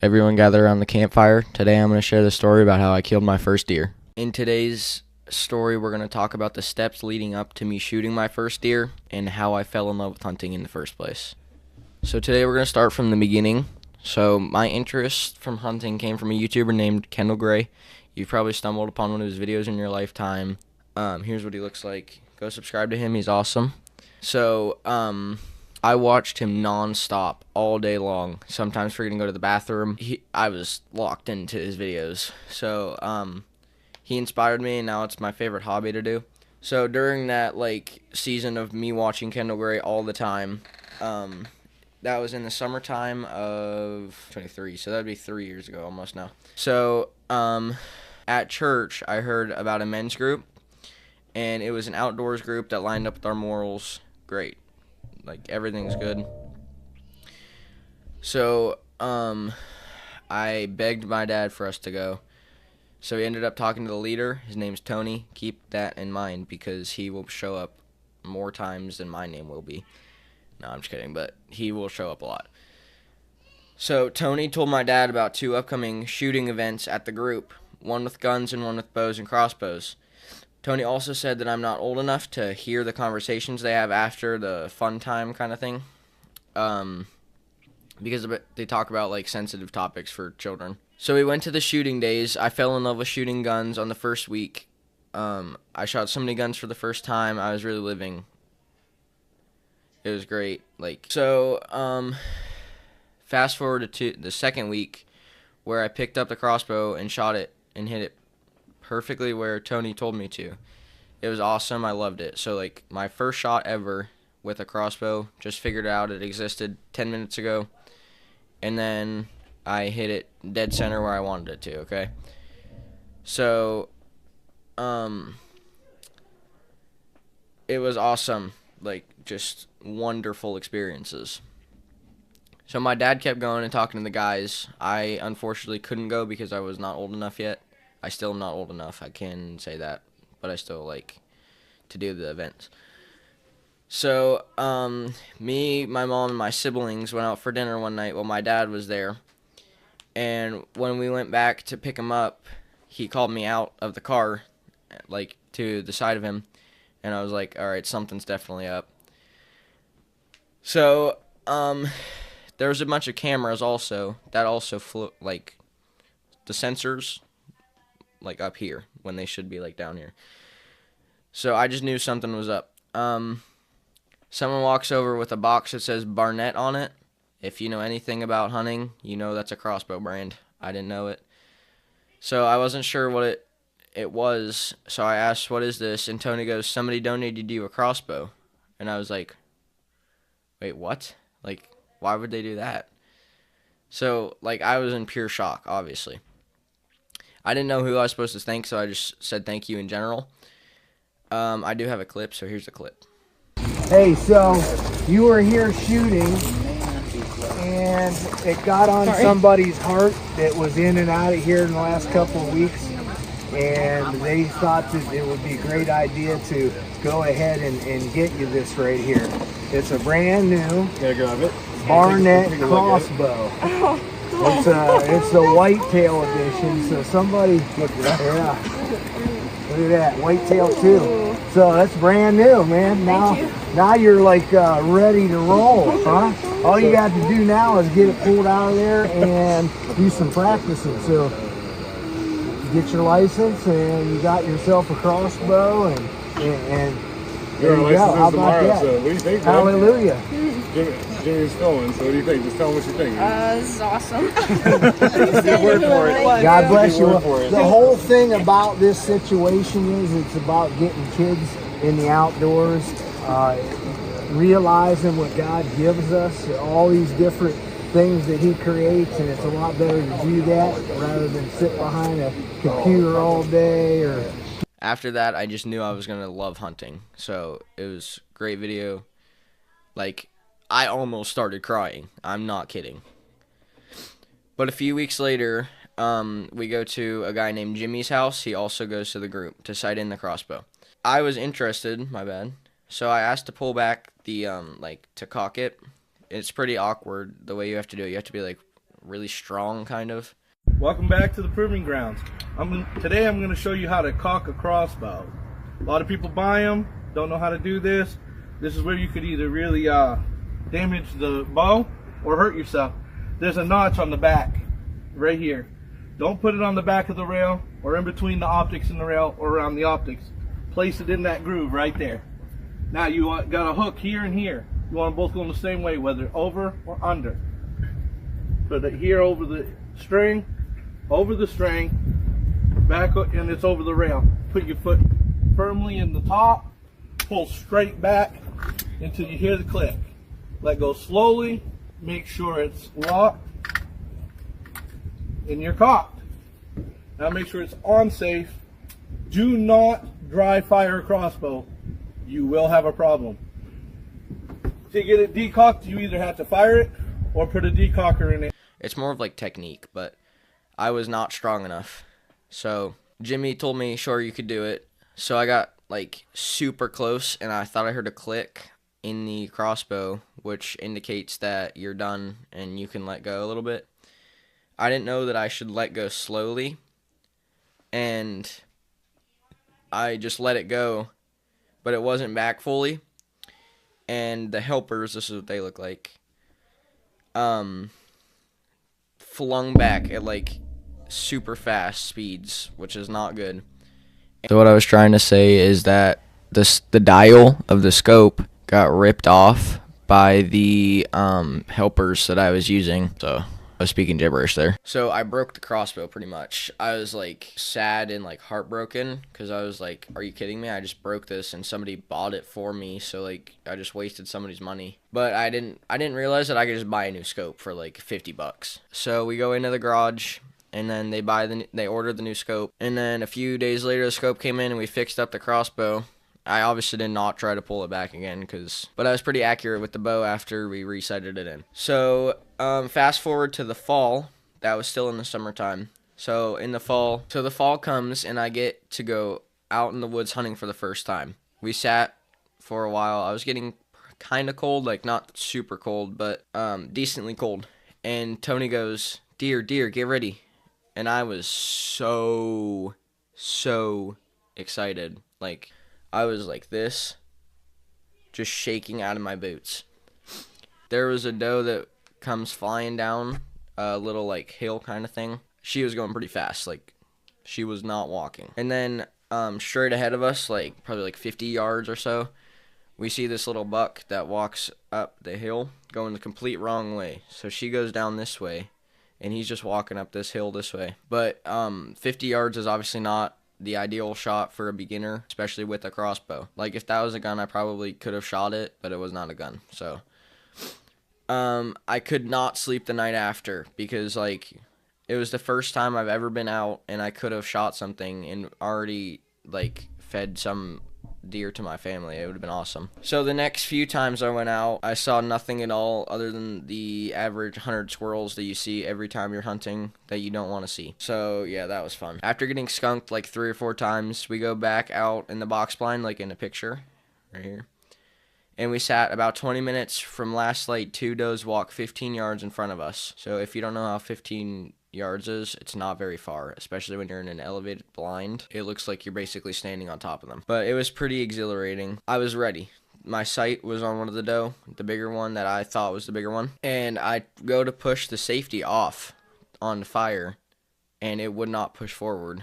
Everyone gather around the campfire. Today I'm going to share the story about how I killed my first deer. In today's story, we're going to talk about the steps leading up to me shooting my first deer and how I fell in love with hunting in the first place. So today we're going to start from the beginning. So my interest from hunting came from a YouTuber named Kendall Gray. You've probably stumbled upon one of his videos in your lifetime. Here's what he looks like. Go subscribe to him. He's awesome. So, I watched him non-stop all day long, sometimes forgetting to go to the bathroom. I was locked into his videos. So, he inspired me, and now it's my favorite hobby to do. So, during that, season of me watching Kendall Gray all the time, that was in the summertime of 23, so that would be 3 years ago almost now. So, at church, I heard about a men's group, and it was an outdoors group that lined up with our morals great. Everything's good. So, I begged my dad for us to go. So he ended up talking to the leader. His name's Tony. Keep that in mind because he will show up more times than my name will be. No, I'm just kidding, but he will show up a lot. So Tony told my dad about 2 upcoming shooting events at the group, one with guns and one with bows and crossbows. Tony also said that I'm not old enough to hear the conversations they have after the fun time kind of thing, because they talk about sensitive topics for children. So we went to the shooting days. I fell in love with shooting guns on the first week. I shot so many guns for the first time. I was really living. It was great. Fast forward to the second week, where I picked up the crossbow and shot it and hit it perfectly where Tony told me to. It was awesome. I loved it. So my first shot ever with a crossbow, just figured out it existed 10 minutes ago, and then I hit it dead center where I wanted it to, okay? So it was awesome. Just wonderful experiences. So my dad kept going and talking to the guys. I unfortunately couldn't go because I was not old enough yet. I still am not old enough, I can say that, but I still like to do the events. So, me, my mom, and my siblings went out for dinner one night while my dad was there, and when we went back to pick him up, he called me out of the car, to the side of him, and I was like, alright, something's definitely up. So, there was a bunch of cameras also, that also flew, the sensors, up here when they should be down here. So I just knew something was up. Someone walks over with a box that says Barnett on it. If you know anything about hunting, you know that's a crossbow brand. I didn't know it. So I wasn't sure what it was. So I asked, what is this? And Tony goes, somebody donated you a crossbow. And I was like, wait, what? Why would they do that? So I was in pure shock, obviously. I didn't know who I was supposed to thank, so I just said thank you in general. I do have a clip, so here's the clip. Hey, so you were here shooting, and it got on somebody's heart that was in and out of here in the last couple of weeks, and they thought that it would be a great idea to go ahead and get you this right here. It's a brand new Barnett crossbow. It's the whitetail edition, so somebody, look at that, whitetail too. So that's brand new, man. Now you're ready to roll, huh? All you got to do now is get it pulled out of there and do some practicing. So you get your license and you got yourself a crossbow and there you go. How about that? So what do you think, man? Hallelujah. Jimmy's going, so what do you think? Just tell him what you think. This is awesome. Good word for it. God bless you. For it. The whole thing about this situation is it's about getting kids in the outdoors, realizing what God gives us, all these different things that He creates, and it's a lot better to do that rather than sit behind a computer all day. Or After that, I just knew I was going to love hunting. So it was a great video. I almost started crying. I'm not kidding. But a few weeks later, we go to a guy named Jimmy's house. He also goes to the group to sight in the crossbow. I was interested, my bad. So I asked to pull back the, to cock it. It's pretty awkward the way you have to do it. You have to be really strong, kind of. Welcome back to the Proving Grounds. Today I'm going to show you how to cock a crossbow. A lot of people buy them, don't know how to do this. This is where you could either really damage the bow or hurt yourself. There's a notch on the back, right here. Don't put it on the back of the rail or in between the optics and the rail or around the optics. Place it in that groove right there. Now you got a hook here and here. You want them both going the same way, whether over or under. Put it here over the string, back up, and it's over the rail. Put your foot firmly in the top, pull straight back until you hear the click. Let go slowly, make sure it's locked, and you're cocked. Now make sure it's on safe. Do not dry fire a crossbow. You will have a problem. To get it decocked, you either have to fire it or put a decocker in it. It's more of like technique, but I was not strong enough. So Jimmy told me, sure, you could do it. So I got like super close, and I thought I heard a click in the crossbow, which indicates that you're done and you can let go a little bit. I didn't know that I should let go slowly, and I just let it go, but it wasn't back fully. And the helpers, this is what they look like, flung back at like super fast speeds, which is not good. So what I was trying to say is that the dial of the scope got ripped off by the helpers that I was using. So I was speaking gibberish there. So I broke the crossbow pretty much. I was like sad and like heartbroken because I was like, are you kidding me? I just broke this and somebody bought it for me. So like I just wasted somebody's money. But I didn't realize that I could just buy a new scope for like $50. So we go into the garage, and then they ordered the new scope. And then a few days later, the scope came in and we fixed up the crossbow. I obviously did not try to pull it back again, but I was pretty accurate with the bow after we resighted it in. So fast forward to the fall. That was still in the summertime. So in the fall, the fall comes and I get to go out in the woods hunting for the first time. We sat for a while. I was getting kind of cold, like not super cold, but decently cold. And Tony goes, deer, get ready. And I was so excited. Like, I was like this, just shaking out of my boots. There was a doe that comes flying down a little like hill kind of thing. She was going pretty fast, like she was not walking. And then straight ahead of us, like probably like 50 yards or so, we see this little buck that walks up the hill going the complete wrong way. So she goes down this way, and he's just walking up this hill this way. But 50 yards is obviously not the ideal shot for a beginner, especially with a crossbow. Like, if that was a gun, I probably could have shot it, but it was not a gun. So I could not sleep the night after because, like, it was the first time I've ever been out and I could have shot something and already, like, fed some deer to my family. It would have been awesome. So the next few times I went out, I saw nothing at all other than the average 100 squirrels that you see every time you're hunting that you don't want to see. So yeah, that was fun. After getting skunked like 3 or 4 times, we go back out in the box blind, like in a picture right here, and we sat about 20 minutes from last light. 2 does walk 15 yards in front of us. So if you don't know how 15 yards is, it's not very far, especially when you're in an elevated blind. It looks like you're basically standing on top of them. But it was pretty exhilarating. I was ready. My sight was on one of the doe, the bigger one that I thought was the bigger one, and I go to push the safety off on the fire, and it would not push forward.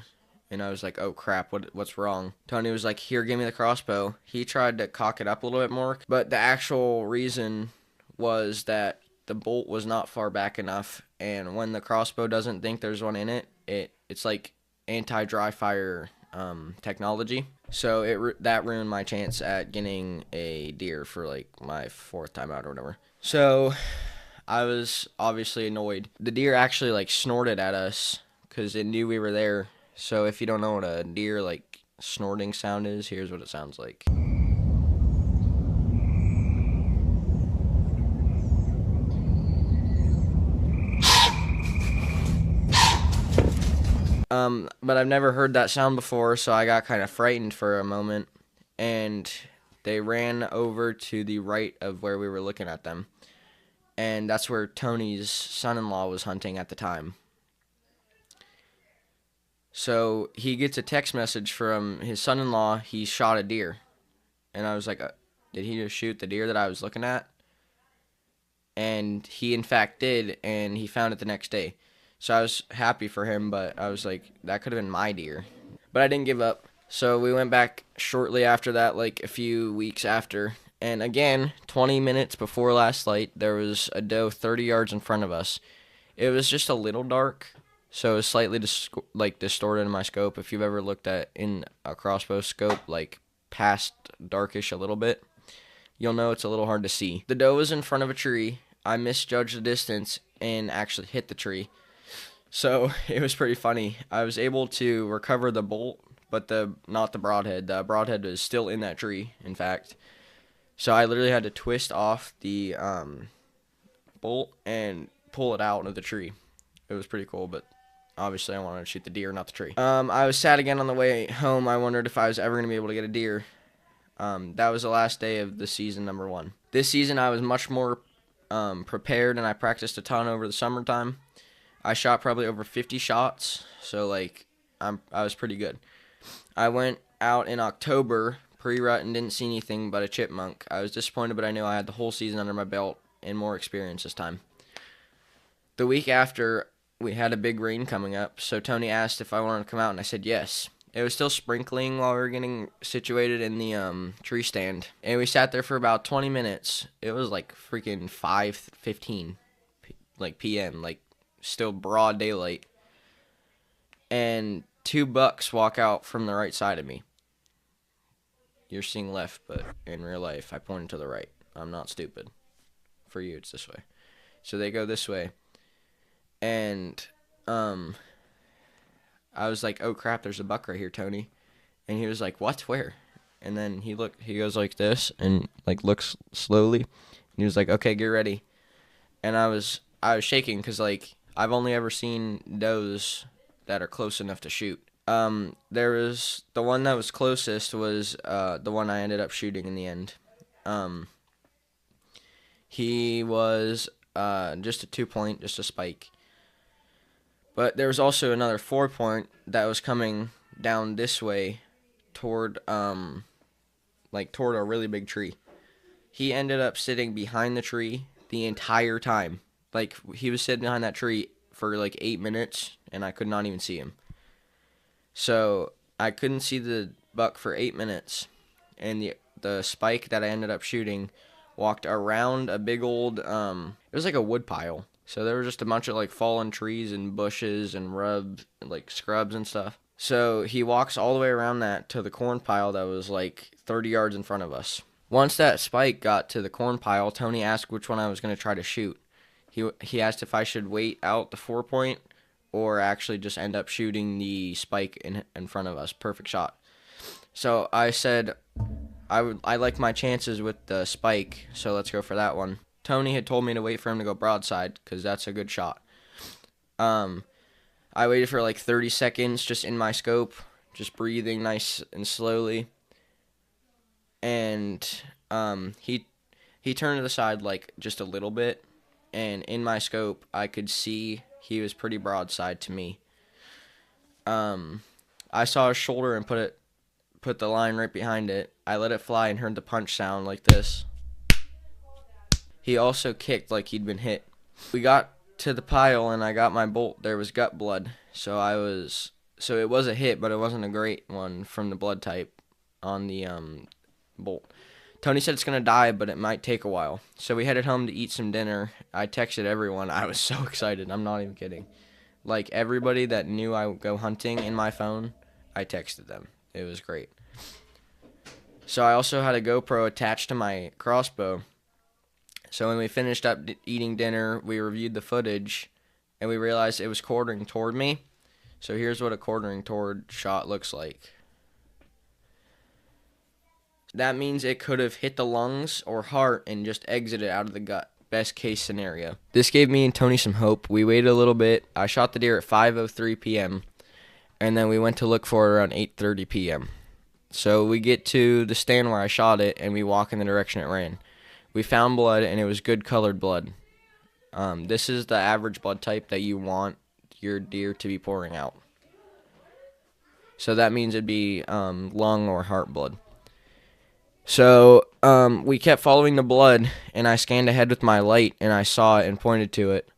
And I was like, oh crap, what's wrong? Tony was like, here, give me the crossbow. He tried to cock it up a little bit more, but the actual reason was that the bolt was not far back enough, and when the crossbow doesn't think there's one in it, it's like anti-dry fire technology. So that ruined my chance at getting a deer for like my 4th time out or whatever. So I was obviously annoyed. The deer actually like snorted at us because it knew we were there. So if you don't know what a deer like snorting sound is, here's what it sounds like. But I've never heard that sound before, so I got kind of frightened for a moment, and they ran over to the right of where we were looking at them. and that's where Tony's son-in-law was hunting at the time. So he gets a text message from his son-in-law. He shot a deer. And I was like, did he just shoot the deer that I was looking at? And he, in fact, did, and he found it the next day. So I was happy for him, but I was like, that could have been my deer. But I didn't give up. So we went back shortly after that, like a few weeks after. And again, 20 minutes before last light, there was a doe 30 yards in front of us. It was just a little dark. So it was slightly distorted in my scope. If you've ever looked at in a crossbow scope, like past darkish a little bit, you'll know it's a little hard to see. The doe was in front of a tree. I misjudged the distance and actually hit the tree. So it was pretty funny. I was able to recover the bolt, but not the broadhead. The broadhead was still in that tree, in fact. So I literally had to twist off the bolt and pull it out of the tree. It was pretty cool, but obviously I wanted to shoot the deer, not the tree. I was sad again on the way home. I wondered if I was ever going to be able to get a deer. That was the last day of the season number 1. This season I was much more prepared, and I practiced a ton over the summertime. I shot probably over 50 shots, so like I was pretty good. I went out in October pre-rut and didn't see anything but a chipmunk. I was disappointed, but I knew I had the whole season under my belt and more experience this time. The week after, we had a big rain coming up, so Tony asked if I wanted to come out, and I said yes. It was still sprinkling while we were getting situated in the tree stand, and we sat there for about 20 minutes. It was like freaking 5:15, like p.m., like still broad daylight, and 2 bucks walk out from the right side of me. You're seeing left, but in real life, I pointed to the right. I'm not stupid. For you, it's this way. So they go this way. And I was like, oh crap, there's a buck right here, Tony. And he was like, what? Where? And then he goes like this and like looks slowly. And he was like, okay, get ready. And I was shaking because like I've only ever seen does that are close enough to shoot. There was the one that was closest was the one I ended up shooting in the end. He was just a 2-point, just a spike. But there was also another 4-point that was coming down this way toward toward a really big tree. He ended up sitting behind the tree the entire time. Like, he was sitting behind that tree for like 8 minutes, and I could not even see him. So I couldn't see the buck for 8 minutes, and the spike that I ended up shooting walked around a big old, it was like a wood pile. So there were just a bunch of like fallen trees and bushes and like scrubs and stuff. So he walks all the way around that to the corn pile that was like 30 yards in front of us. Once that spike got to the corn pile, Tony asked which one I was going to try to shoot. He asked if I should wait out the 4-point or actually just end up shooting the spike in front of us. Perfect shot. So I said I like my chances with the spike, so let's go for that one. Tony had told me to wait for him to go broadside because that's a good shot. I waited for like 30 seconds just in my scope, just breathing nice and slowly. And he turned to the side like just a little bit, and in my scope I could see he was pretty broadside to me. I saw his shoulder and put the line right behind it. I let it fly and heard the punch sound like this. He also kicked like he'd been hit. We got to the pile and I got my bolt. There was gut blood. So it was a hit, but it wasn't a great one from the blood type on the bolt. Tony said it's going to die, but it might take a while. So we headed home to eat some dinner. I texted everyone. I was so excited. I'm not even kidding. Like, everybody that knew I would go hunting in my phone, I texted them. It was great. So I also had a GoPro attached to my crossbow. So when we finished up eating dinner, we reviewed the footage, and we realized it was quartering toward me. So here's what a quartering toward shot looks like. That means it could have hit the lungs or heart and just exited out of the gut. Best case scenario. This gave me and Tony some hope. We waited a little bit. I shot the deer at 5:03 p.m. and then we went to look for it around 8:30 p.m. So we get to the stand where I shot it, and we walk in the direction it ran. We found blood, and it was good colored blood. This is the average blood type that you want your deer to be pouring out. So that means it'd be lung or heart blood. So we kept following the blood, and I scanned ahead with my light, and I saw it and pointed to it.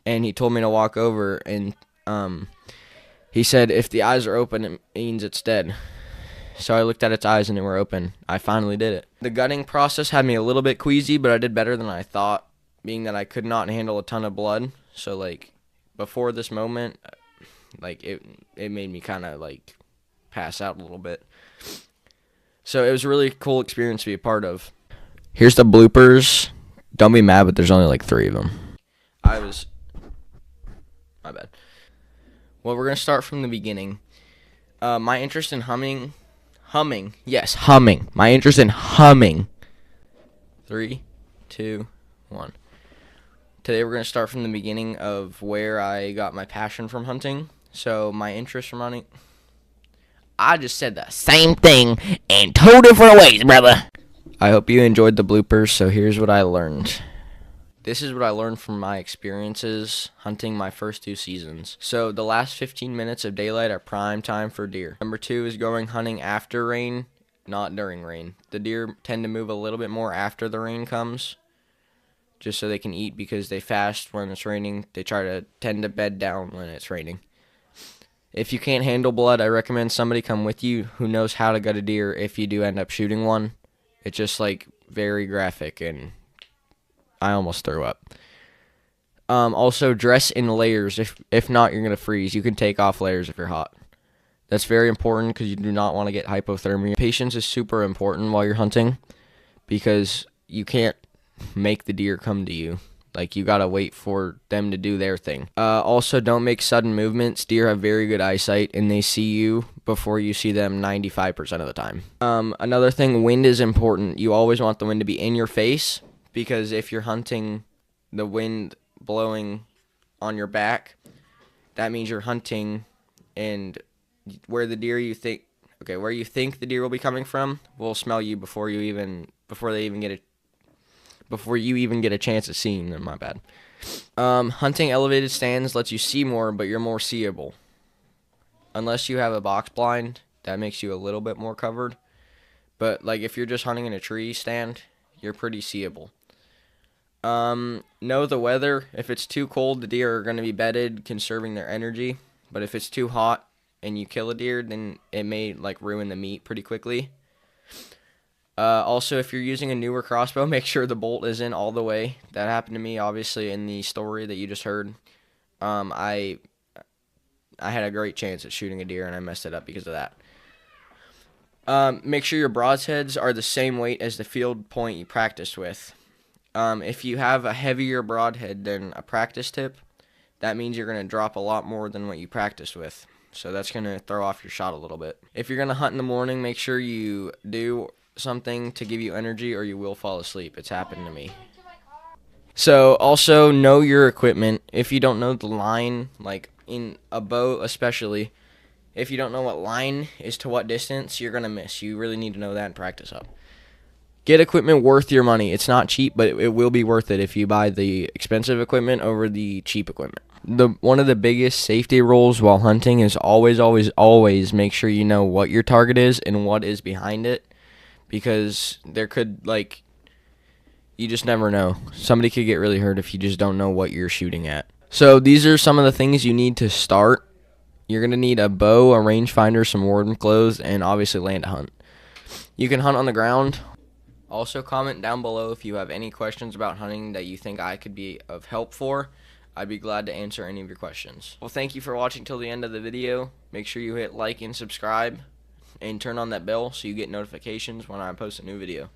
And he told me to walk over, and he said if the eyes are open, it means it's dead. So I looked at its eyes, and they were open. I finally did it. The gutting process had me a little bit queasy, but I did better than I thought, being that I could not handle a ton of blood. So, like, before this moment, like, it made me kind of, like, pass out a little bit. So it was a really cool experience to be a part of. Here's the bloopers. Don't be mad, but there's only like 3 of them. My bad. Well, we're going to start from the beginning. My interest in humming. My interest in humming. 3, 2, 1. Today we're going to start from the beginning of where I got my passion from hunting. So my interest from hunting. I just said the same thing in 2 different ways, brother. I hope you enjoyed the bloopers, so here's what I learned. This is what I learned from my experiences hunting my first 2 seasons. So the last 15 minutes of daylight are prime time for deer. Number 2 is going hunting after rain, not during rain. The deer tend to move a little bit more after the rain comes, just so they can eat because they fast when it's raining. They tend to bed down when it's raining. If you can't handle blood, I recommend somebody come with you who knows how to gut a deer if you do end up shooting one. It's just like very graphic, and I almost threw up. Also, dress in layers. If not, you're going to freeze. You can take off layers if you're hot. That's very important because you do not want to get hypothermia. Patience is super important while you're hunting because you can't make the deer come to you. Like, you gotta wait for them to do their thing. Also, don't make sudden movements. Deer have very good eyesight, and they see you before you see them 95% of the time. Another thing, wind is important. You always want the wind to be in your face, because if you're hunting the wind blowing on your back, that means you're hunting, and where you think the deer will be coming from will smell you before you even get a chance of seeing them. My bad. Hunting elevated stands lets you see more, but you're more seeable. Unless you have a box blind, that makes you a little bit more covered. But like if you're just hunting in a tree stand, you're pretty seeable. Know the weather. If it's too cold, the deer are going to be bedded, conserving their energy. But if it's too hot and you kill a deer, then it may like ruin the meat pretty quickly. Also, if you're using a newer crossbow, make sure the bolt is in all the way. That happened to me, obviously, in the story that you just heard. I had a great chance at shooting a deer, and I messed it up because of that. Make sure your broadheads are the same weight as the field point you practiced with. If you have a heavier broadhead than a practice tip, that means you're going to drop a lot more than what you practiced with. So that's going to throw off your shot a little bit. If you're going to hunt in the morning, make sure you do something to give you energy or you will fall asleep. It's happened to me. So also know your equipment. If you don't know the line, like in a bow especially, if you don't know what line is to what distance, you're going to miss. You really need to know that and practice up. Get equipment worth your money. It's not cheap, but it will be worth it if you buy the expensive equipment over the cheap equipment. One of the biggest safety rules while hunting is always make sure you know what your target is and what is behind it. Because there could, you just never know. Somebody could get really hurt if you just don't know what you're shooting at. So these are some of the things you need to start. You're going to need a bow, a rangefinder, some warm clothes, and obviously land to hunt. You can hunt on the ground. Also comment down below if you have any questions about hunting that you think I could be of help for. I'd be glad to answer any of your questions. Well, thank you for watching till the end of the video. Make sure you hit like and subscribe. And turn on that bell so you get notifications when I post a new video.